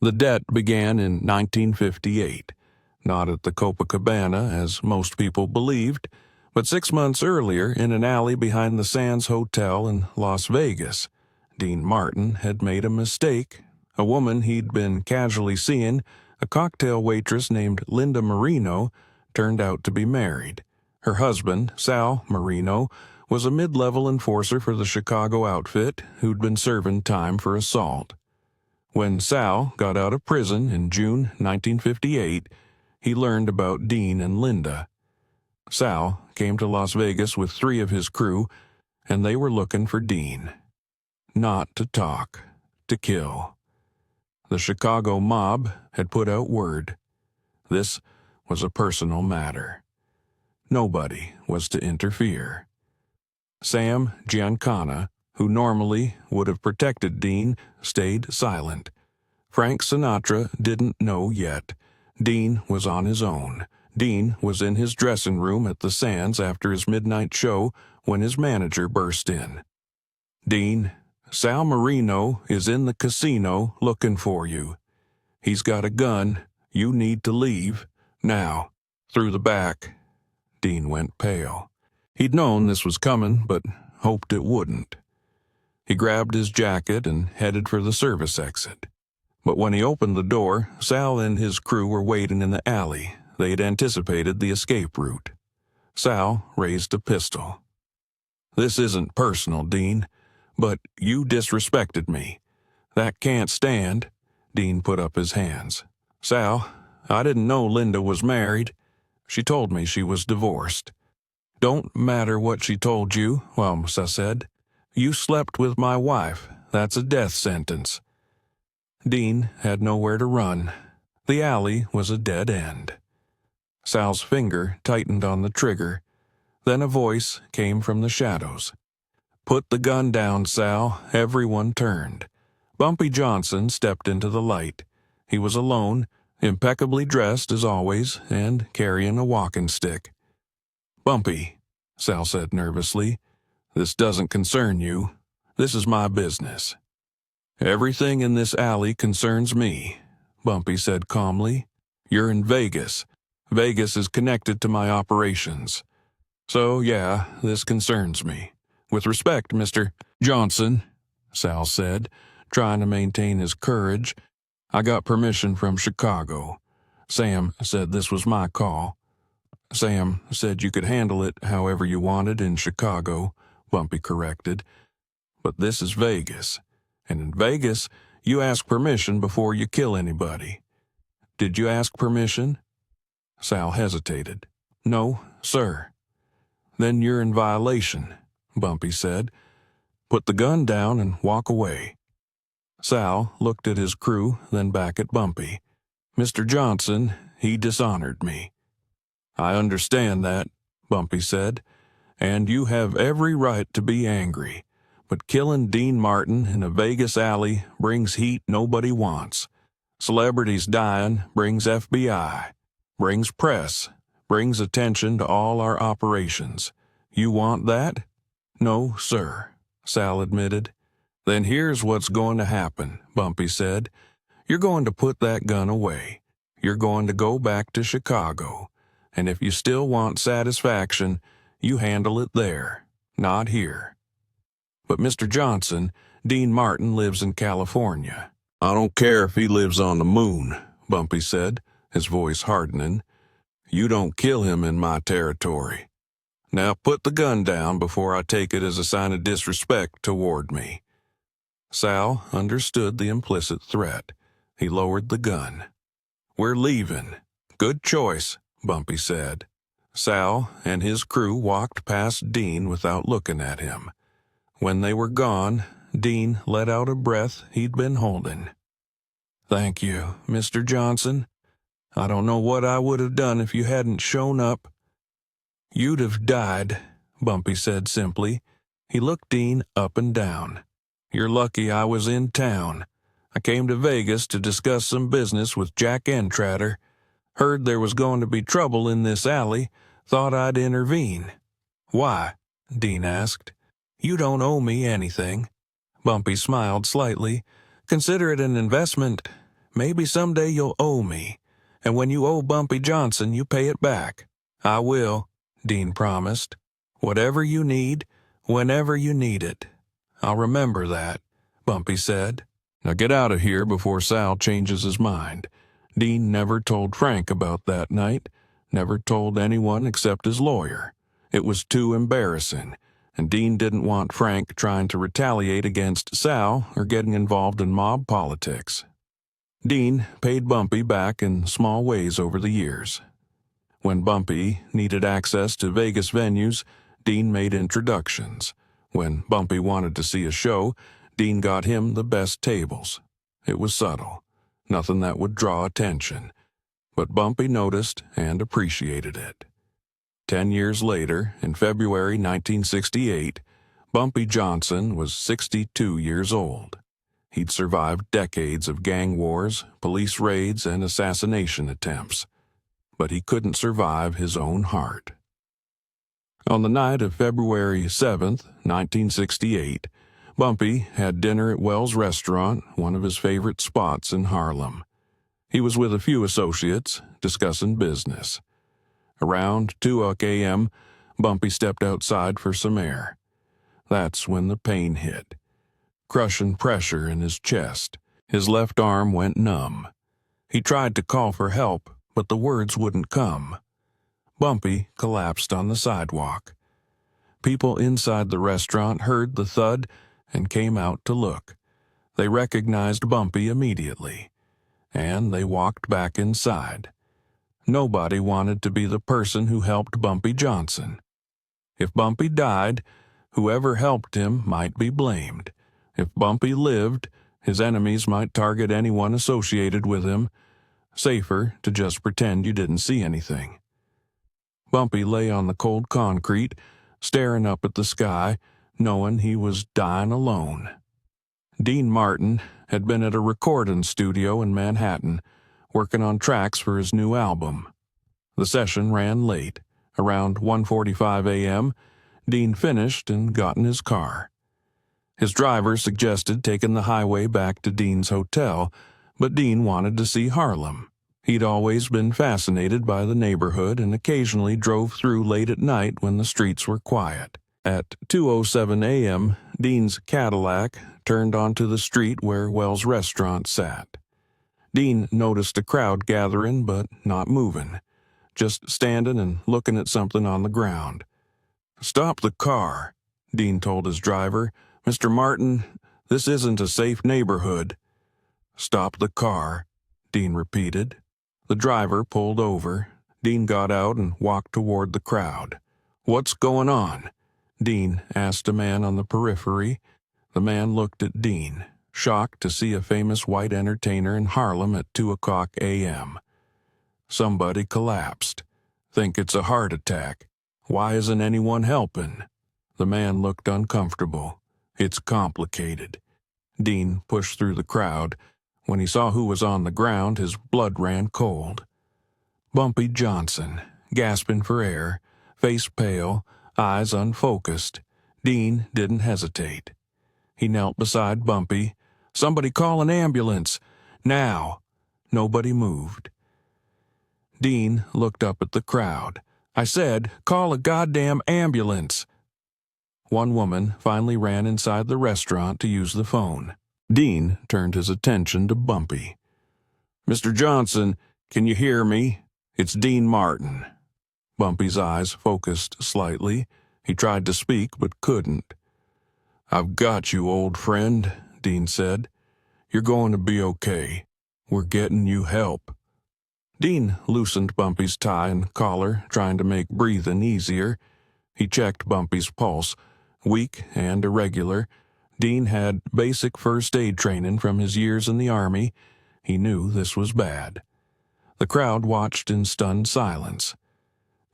The debt began in 1958, not at the Copacabana as most people believed, but 6 months earlier in an alley behind the Sands Hotel in Las Vegas. Dean Martin had made a mistake. A woman he'd been casually seeing, a cocktail waitress named Linda Marino, turned out to be married. Her husband, Sal Marino, was a mid-level enforcer for the Chicago outfit who'd been serving time for assault. When Sal got out of prison in June 1958, he learned about Dean and Linda. Sal came to Las Vegas with 3 of his crew, and they were looking for Dean. Not to talk, to kill. The Chicago mob had put out word. This was a personal matter. Nobody was to interfere. Sam Giancana, who normally would have protected Dean, stayed silent. Frank Sinatra didn't know yet. Dean was on his own. Dean was in his dressing room at the Sands after his midnight show when his manager burst in. "Dean, Sal Marino is in the casino looking for you. He's got a gun. You need to leave. Now, through the back." Dean went pale. He'd known this was coming, but hoped it wouldn't. He grabbed his jacket and headed for the service exit. But when he opened the door, Sal and his crew were waiting in the alley. They'd anticipated the escape route. Sal raised a pistol. "This isn't personal, Dean, but you disrespected me. That can't stand." Dean put up his hands. "Sal, I didn't know Linda was married. She told me she was divorced." "Don't matter what she told you," I said. "You slept with my wife. That's a death sentence." Dean had nowhere to run. The alley was a dead end. Sal's finger tightened on the trigger. Then a voice came from the shadows. "Put the gun down, Sal." Everyone turned. Bumpy Johnson stepped into the light. He was alone, impeccably dressed as always, and carrying a walking stick. "Bumpy," Sal said nervously, "this doesn't concern you. This is my business." "Everything in this alley concerns me," Bumpy said calmly. "You're in Vegas. Vegas is connected to my operations. So, yeah, this concerns me. With respect, Mr. Johnson," Sal said, trying to maintain his courage, "I got permission from Chicago. Sam said this was my call." "Sam said you could handle it however you wanted in Chicago," Bumpy corrected. "But this is Vegas, and in Vegas, you ask permission before you kill anybody. Did you ask permission?" Sal hesitated. "No, sir." "Then you're in violation," Bumpy said. "Put the gun down and walk away." Sal looked at his crew, then back at Bumpy. "Mr. Johnson, he dishonored me." "I understand that," Bumpy said, "and you have every right to be angry. But killing Dean Martin in a Vegas alley brings heat nobody wants. Celebrities dying brings FBI, brings press, brings attention to all our operations. You want that?" "No, sir," Sal admitted. "Then here's what's going to happen," Bumpy said. "You're going to put that gun away. You're going to go back to Chicago. And if you still want satisfaction, you handle it there, not here." "But Mr. Johnson, Dean Martin lives in California." "I don't care if he lives on the moon," Bumpy said, his voice hardening. "You don't kill him in my territory. Now put the gun down before I take it as a sign of disrespect toward me." Sal understood the implicit threat. He lowered the gun. "We're leaving." "Good choice," Bumpy said. Sal and his crew walked past Dean without looking at him. When they were gone, Dean let out a breath he'd been holding. "Thank you, Mr. Johnson. I don't know what I would have done if you hadn't shown up." "You'd have died," Bumpy said simply. He looked Dean up and down. "You're lucky I was in town. I came to Vegas to discuss some business with Jack Entratter. Heard there was going to be trouble in this alley. Thought I'd intervene." "Why?" Dean asked. "You don't owe me anything." Bumpy smiled slightly. "Consider it an investment. Maybe someday you'll owe me, and when you owe Bumpy Johnson, you pay it back." "I will," Dean promised. "Whatever you need, whenever you need it." "I'll remember that," Bumpy said. "Now get out of here before Sal changes his mind." Dean never told Frank about that night, never told anyone except his lawyer. It was too embarrassing, and Dean didn't want Frank trying to retaliate against Sal or getting involved in mob politics. Dean paid Bumpy back in small ways over the years. When Bumpy needed access to Vegas venues, Dean made introductions. When Bumpy wanted to see a show, Dean got him the best tables. It was subtle, nothing that would draw attention, but Bumpy noticed and appreciated it. 10 years later, in February 1968, Bumpy Johnson was 62 years old. He'd survived decades of gang wars, police raids, and assassination attempts, but he couldn't survive his own heart. On the night of February 7th, 1968, Bumpy had dinner at Wells Restaurant, one of his favorite spots in Harlem. He was with a few associates, discussing business. Around 2 a.m., Bumpy stepped outside for some air. That's when the pain hit. Crushing pressure in his chest. His left arm went numb. He tried to call for help, but the words wouldn't come. Bumpy collapsed on the sidewalk. People inside the restaurant heard the thud and came out to look. They recognized Bumpy immediately, and they walked back inside. Nobody wanted to be the person who helped Bumpy Johnson. If Bumpy died, whoever helped him might be blamed. If Bumpy lived, his enemies might target anyone associated with him. Safer to just pretend you didn't see anything. Bumpy lay on the cold concrete, staring up at the sky, knowing he was dying alone. Dean Martin had been at a recording studio in Manhattan, working on tracks for his new album. The session ran late. Around 1:45 a.m., Dean finished and got in his car. His driver suggested taking the highway back to Dean's hotel, but Dean wanted to see Harlem. He'd always been fascinated by the neighborhood and occasionally drove through late at night when the streets were quiet. At 2:07 a.m., Dean's Cadillac turned onto the street where Wells Restaurant sat. Dean noticed a crowd gathering but not moving, just standing and looking at something on the ground. "Stop the car," Dean told his driver. "Mr. Martin, this isn't a safe neighborhood." "Stop the car," Dean repeated. The driver pulled over. Dean got out and walked toward the crowd. "What's going on?" Dean asked a man on the periphery. The man looked at Dean, shocked to see a famous white entertainer in Harlem at 2 a.m. "Somebody collapsed. Think it's a heart attack. Why isn't anyone helping?" The man looked uncomfortable. "It's complicated." Dean pushed through the crowd. When he saw who was on the ground, his blood ran cold. Bumpy Johnson, gasping for air, face pale, eyes unfocused. Dean didn't hesitate. He knelt beside Bumpy. "Somebody call an ambulance. Now." Nobody moved. Dean looked up at the crowd. "I said, call a goddamn ambulance." One woman finally ran inside the restaurant to use the phone. Dean turned his attention to Bumpy. "Mr. Johnson, can you hear me? It's Dean Martin." Bumpy's eyes focused slightly. He tried to speak but couldn't. "I've got you, old friend," Dean said. "You're going to be okay. We're getting you help." Dean loosened Bumpy's tie and collar, trying to make breathing easier. He checked Bumpy's pulse, weak and irregular. Dean had basic first aid training from his years in the Army. He knew this was bad. The crowd watched in stunned silence.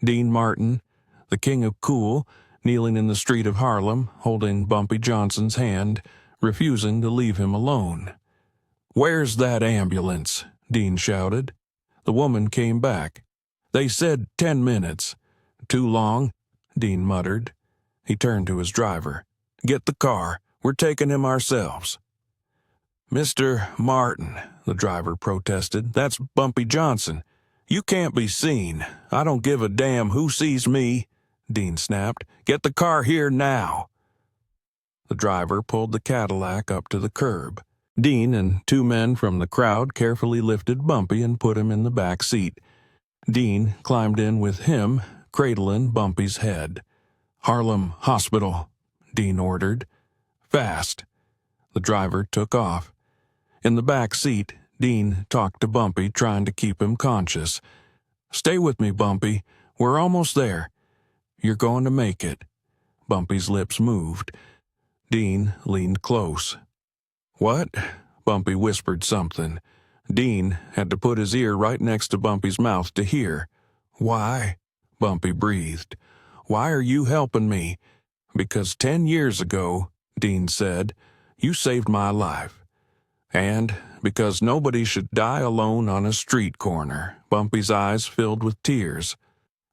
Dean Martin, the king of cool, kneeling in the street of Harlem, holding Bumpy Johnson's hand, refusing to leave him alone. "Where's that ambulance?" Dean shouted. The woman came back. "They said 10 minutes. Too long," Dean muttered. He turned to his driver. "Get the car. We're taking him ourselves." "Mr. Martin," the driver protested, "that's Bumpy Johnson. You can't be seen. I don't give a damn who sees me," Dean snapped. "Get the car here now." The driver pulled the Cadillac up to the curb. Dean and two men from the crowd carefully lifted Bumpy and put him in the back seat. Dean climbed in with him, cradling Bumpy's head. "Harlem Hospital," Dean ordered. "Fast." The driver took off. In the back seat, Dean talked to Bumpy, trying to keep him conscious. "Stay with me, Bumpy. We're almost there. You're going to make it." Bumpy's lips moved. Dean leaned close. "What?" Bumpy whispered something. Dean had to put his ear right next to Bumpy's mouth to hear. "Why?" Bumpy breathed. "Why are you helping me?" "Because 10 years ago," Dean said, "you saved my life. And because nobody should die alone on a street corner." Bumpy's eyes filled with tears.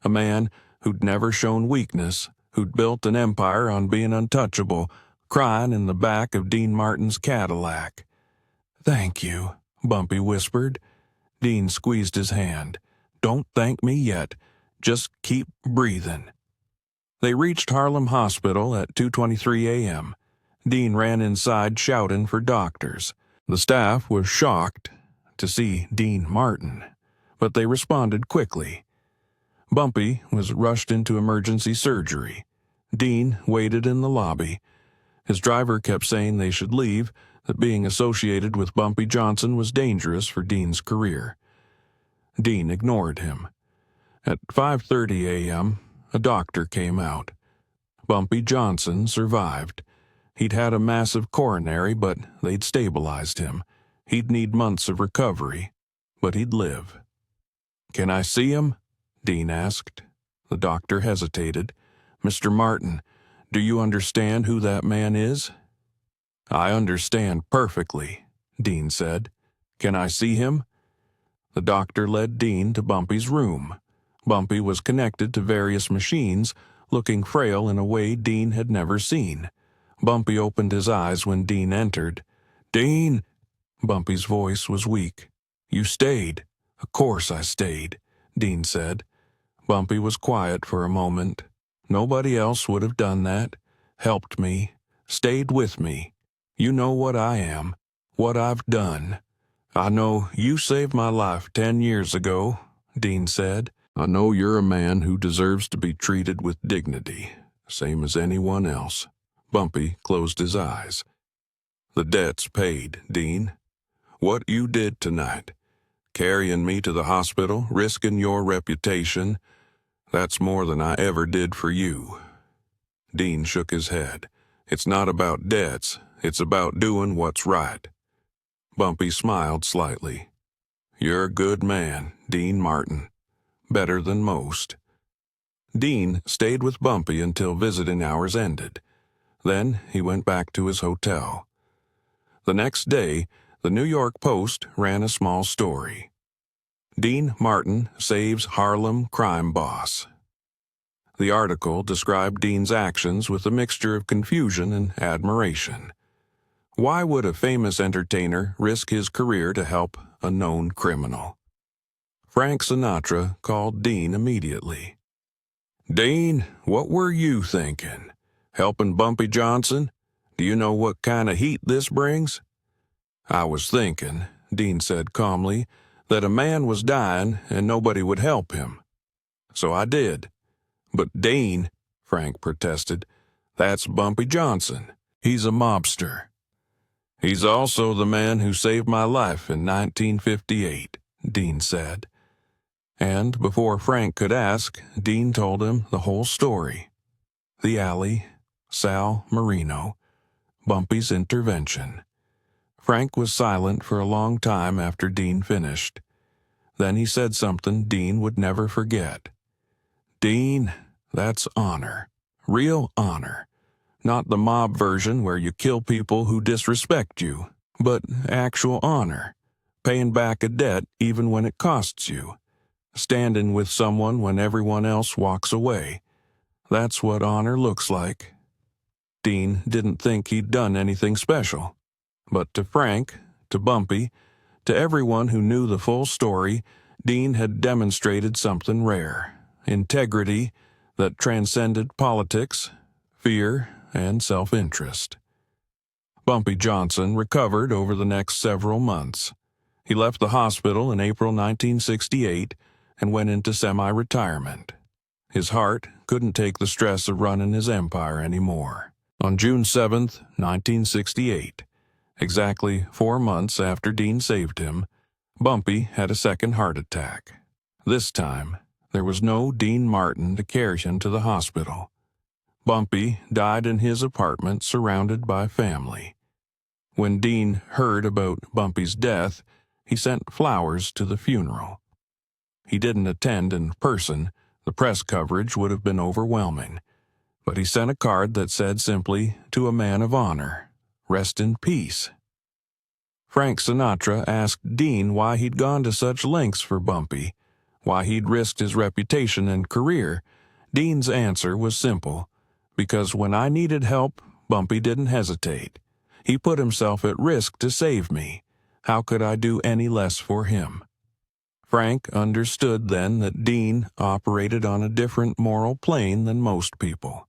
A man who'd never shown weakness, who'd built an empire on being untouchable, crying in the back of Dean Martin's Cadillac. "Thank you," Bumpy whispered. Dean squeezed his hand. "Don't thank me yet. Just keep breathing." They reached Harlem Hospital at 2:23 a.m. Dean ran inside shouting for doctors. The staff was shocked to see Dean Martin, but they responded quickly. Bumpy was rushed into emergency surgery. Dean waited in the lobby. His driver kept saying they should leave, that being associated with Bumpy Johnson was dangerous for Dean's career. Dean ignored him. At 5:30 a.m., a doctor came out. Bumpy Johnson survived. He'd had a massive coronary, but they'd stabilized him. He'd need months of recovery, but he'd live. "Can I see him?" Dean asked. The doctor hesitated. "Mr. Martin, do you understand who that man is?" "I understand perfectly," Dean said. "Can I see him?" The doctor led Dean to Bumpy's room. Bumpy was connected to various machines, looking frail in a way Dean had never seen. Bumpy opened his eyes when Dean entered. "Dean!" Bumpy's voice was weak. "You stayed." "Of course I stayed," Dean said. Bumpy was quiet for a moment. "Nobody else would have done that. Helped me. Stayed with me. You know what I am. What I've done." "I know you saved my life 10 years ago," Dean said. "I know you're a man who deserves to be treated with dignity, same as anyone else." Bumpy closed his eyes. "The debt's paid, Dean. What you did tonight, carrying me to the hospital, risking your reputation, that's more than I ever did for you." Dean shook his head. "It's not about debts, it's about doing what's right." Bumpy smiled slightly. "You're a good man, Dean Martin. Better than most." Dean stayed with Bumpy until visiting hours ended. Then he went back to his hotel. The next day, the New York Post ran a small story. "Dean Martin saves Harlem crime boss." The article described Dean's actions with a mixture of confusion and admiration. Why would a famous entertainer risk his career to help a known criminal? Frank Sinatra called Dean immediately. "Dean, what were you thinking? Helping Bumpy Johnson? Do you know what kind of heat this brings?" "I was thinking," Dean said calmly, "that a man was dying and nobody would help him. So I did." "But Dean," Frank protested, "that's Bumpy Johnson. He's a mobster." "He's also the man who saved my life in 1958, Dean said. And before Frank could ask, Dean told him the whole story. The alley, Sal Marino, Bumpy's intervention. Frank was silent for a long time after Dean finished. Then he said something Dean would never forget. "Dean, that's honor. Real honor. Not the mob version where you kill people who disrespect you, but actual honor. Paying back a debt even when it costs you. Standing with someone when everyone else walks away. That's what honor looks like." Dean didn't think he'd done anything special. But to Frank, to Bumpy, to everyone who knew the full story, Dean had demonstrated something rare: integrity that transcended politics, fear, and self-interest. Bumpy Johnson recovered over the next several months. He left the hospital in April 1968 and went into semi-retirement. His heart couldn't take the stress of running his empire anymore. On June 7, 1968, exactly 4 months after Dean saved him, Bumpy had a second heart attack. This time, there was no Dean Martin to carry him to the hospital. Bumpy died in his apartment surrounded by family. When Dean heard about Bumpy's death, he sent flowers to the funeral. He didn't attend in person. The press coverage would have been overwhelming. But he sent a card that said simply, "To a man of honor, rest in peace." Frank Sinatra asked Dean why he'd gone to such lengths for Bumpy, why he'd risked his reputation and career. Dean's answer was simple: "Because when I needed help, Bumpy didn't hesitate. He put himself at risk to save me. How could I do any less for him?" Frank understood then that Dean operated on a different moral plane than most people.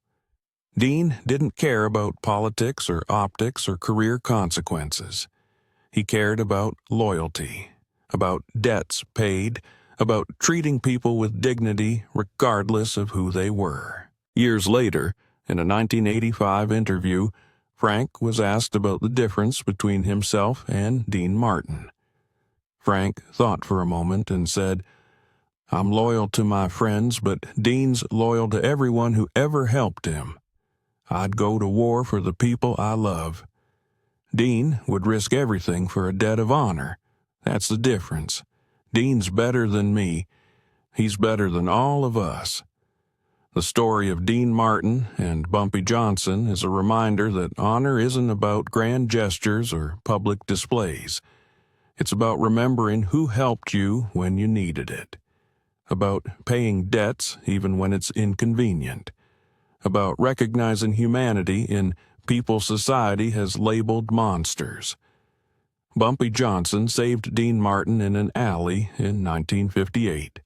Dean didn't care about politics or optics or career consequences. He cared about loyalty, about debts paid, about treating people with dignity regardless of who they were. Years later, in a 1985 interview, Frank was asked about the difference between himself and Dean Martin. Frank thought for a moment and said, "I'm loyal to my friends, but Dean's loyal to everyone who ever helped him. I'd go to war for the people I love. Dean would risk everything for a debt of honor. That's the difference. Dean's better than me. He's better than all of us." The story of Dean Martin and Bumpy Johnson is a reminder that honor isn't about grand gestures or public displays. It's about remembering who helped you when you needed it, about paying debts even when it's inconvenient, about recognizing humanity in people society has labeled monsters. Bumpy Johnson saved Dean Martin in an alley in 1958.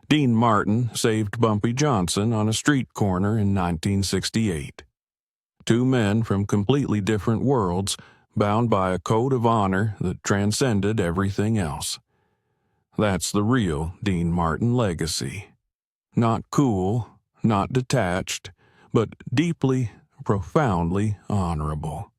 Dean Martin saved Bumpy Johnson on a street corner in 1968. Two men from completely different worlds, bound by a code of honor that transcended everything else. That's the real Dean Martin legacy. Not cool, not detached, but deeply, profoundly honorable.